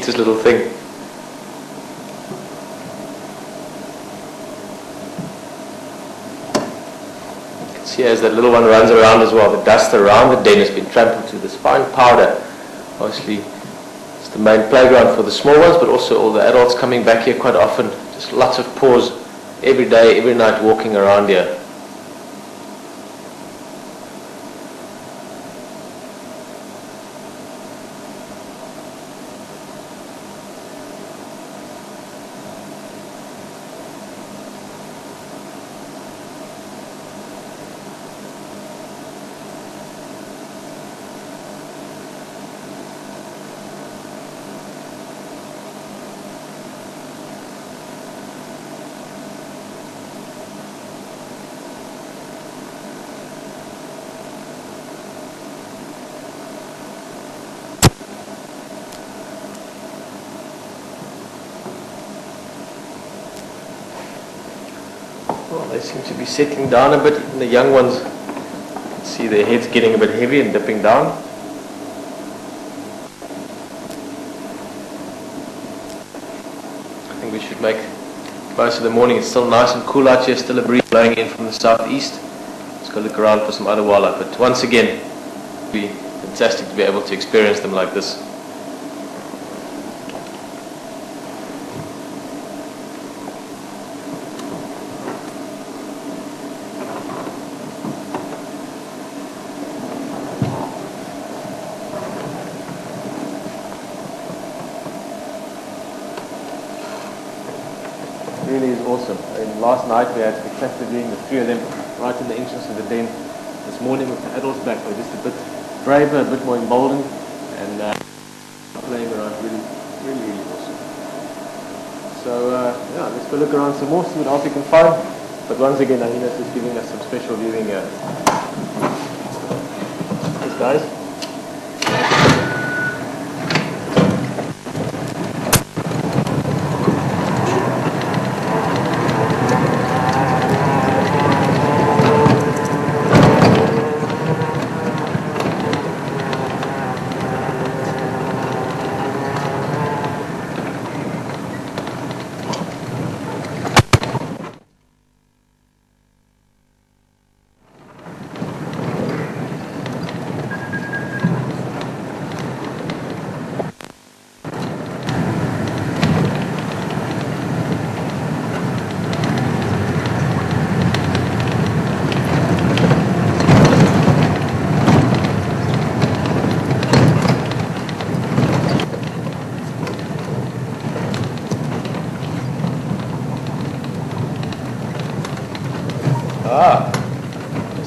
cutest little thing. See, as that little one runs around as well, the dust around the den has been trampled to this fine powder. Obviously, it's the main playground for the small ones, but also all the adults coming back here quite often. Just lots of paws every day, every night walking around here. Well, they seem to be settling down a bit. Even the young ones, see their heads getting a bit heavy and dipping down. I think we should make most of the morning. It's still nice and cool out here, still a breeze blowing in from the southeast. Let's go look around for some other wildlife. But once again, it would be fantastic to be able to experience them like this. Really is awesome. Last night we had spectacular viewing, the three of them right in the entrance of the den. This morning with the adults back, we're just a bit braver, a bit more emboldened, and playing around. Really awesome. So yeah, let's go look around some more, see what else we can find. But once again, Hyenas is giving us some special viewing here. Thanks guys.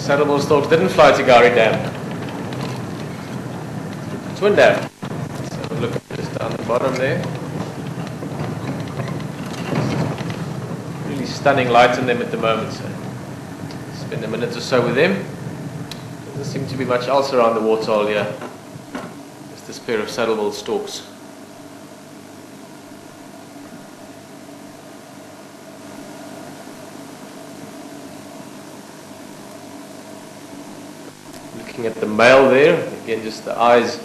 The saddleball storks didn't fly to Gari Dam. Twin Dam. Let's have a look at this down the bottom there. Really stunning light on them at the moment, so spend a minute or so with them. Doesn't seem to be much else around the waterhole here. Just this pair of saddleball storks. Looking at the male there, again just the eyes,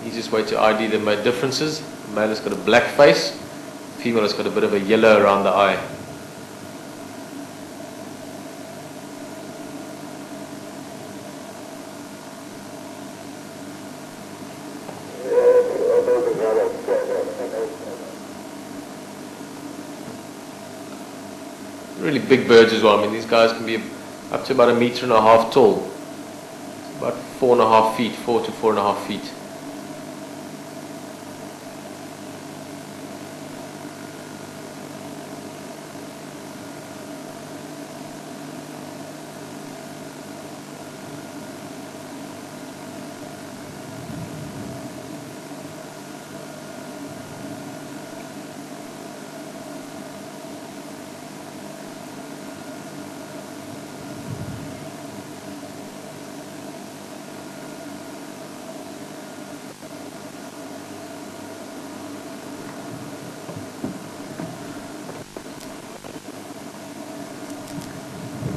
easiest way to ID the differences. The male has got a black face, the female has got a bit of a yellow around the eye. Really big birds as well. I mean, these guys can be up to about 1.5 meters tall. About 4.5 feet, 4 to 4.5 feet.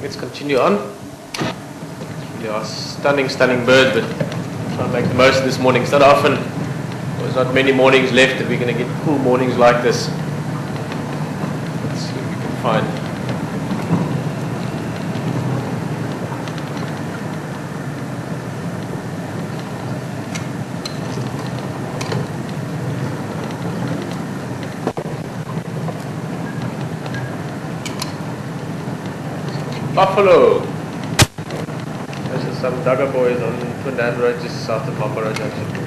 Let's continue on. They are stunning birds, but try and make the most of this morning. It's not often, it was not many mornings left that we're going to get cool mornings like this. Let's see what we can find. Buffalo! Those are some Duggar boys on Twindand Road just south of Buffalo Junction.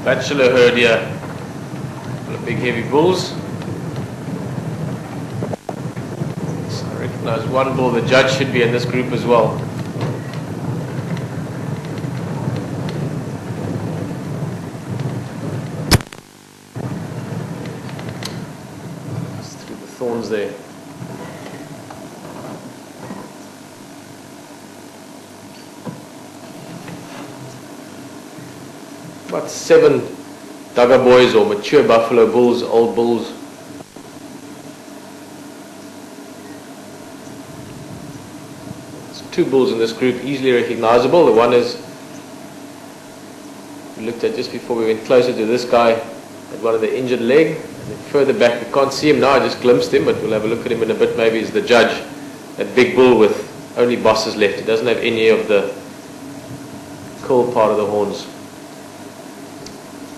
Bachelor herd here. Full of big heavy bulls. So I recognize one bull. The judge should be in this group as well. Thorns there. About 7 Duggar boys or mature buffalo bulls, old bulls. There's 2 bulls in this group, easily recognizable. The one is we looked at just before we went closer to this guy, at one of the injured leg. Further back, we can't see him now, I just glimpsed him, but we'll have a look at him in a bit. Maybe he's the judge. That big bull with only bosses left. He doesn't have any of the curl part of the horns.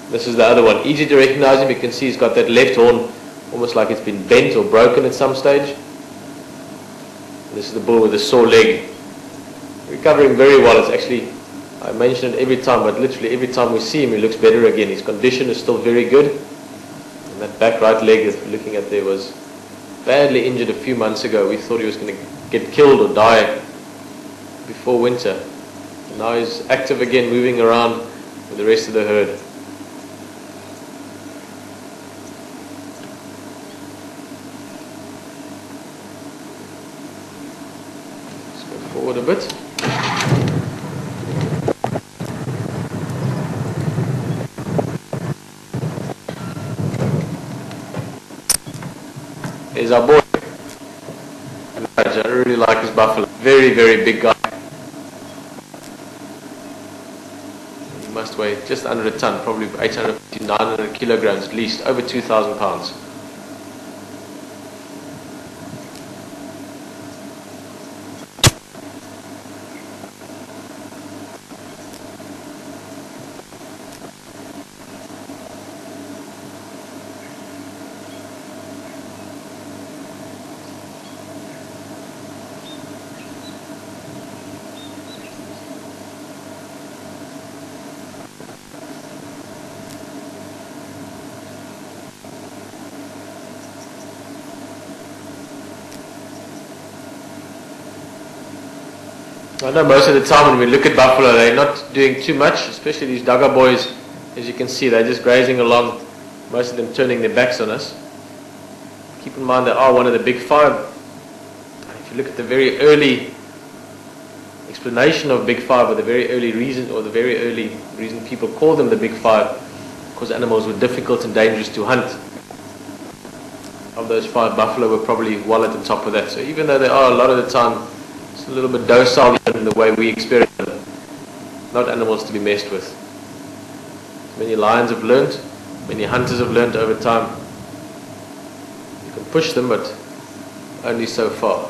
This is the other one. Easy to recognize him. You can see he's got that left horn almost like it's been bent or broken at some stage. This is the bull with the sore leg. Recovering very well. It's actually, I mention it every time, but literally every time we see him, he looks better again. His condition is still very good. That back right leg that we're looking at there was badly injured a few months ago. We thought he was going to get killed or die before winter. And now he's active again, moving around with the rest of the herd. Let's go forward a bit. Is our boy. I really like his buffalo. Very, very big guy. He must weigh just under a ton, probably 850 to 900 kilograms at least, over 2,000 pounds. I know most of the time when we look at buffalo, they're not doing too much, especially these Duggar boys. As you can see, they're just grazing along, most of them turning their backs on us. Keep in mind they are one of the big 5. If you look at the very early explanation of big 5, or the very early reason people call them the big 5, because animals were difficult and dangerous to hunt. Of those 5, buffalo were probably well at the top of that. So even though they are a lot of the time a little bit docile in the way we experience them, not animals to be messed with. Many lions have learnt, many hunters have learnt over time. You can push them, but only so far.